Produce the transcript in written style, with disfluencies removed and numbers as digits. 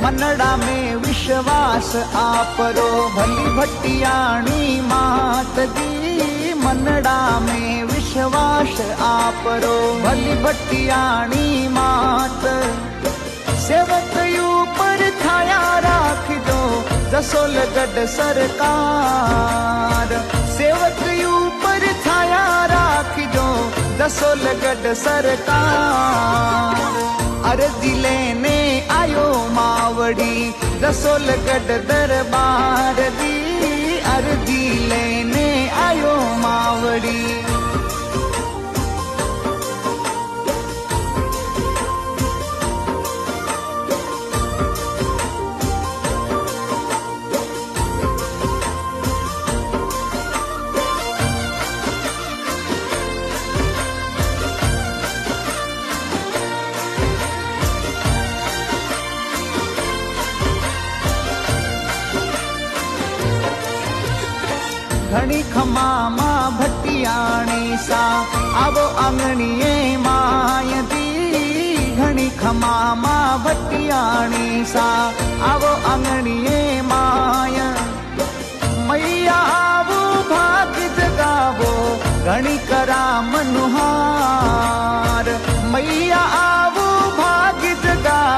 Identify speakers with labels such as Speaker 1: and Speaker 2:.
Speaker 1: मनड़ा में विश्वास आपरो भली भटियाणी मात दी। मनड़ा में विश्वास आपरो भली भटियाणी मात। सेवक यू पर छाया राख दो जसोलगढ़ सरकार। सेवक यू पर छाया राख दो जसोलगढ़ सरकार। अर्जी लेने आयो मावड़ी जसोलगढ़ दरबार दी। अर्जी लेने आयो मावड़ी। घणी खमा मां भटियाणी सा आवो आंगणीए माय दी। घणी खमा मां भटियाणी सा आवो आंगणीए माय। मैया आवो भाग जगावो घणी करा मनुहार।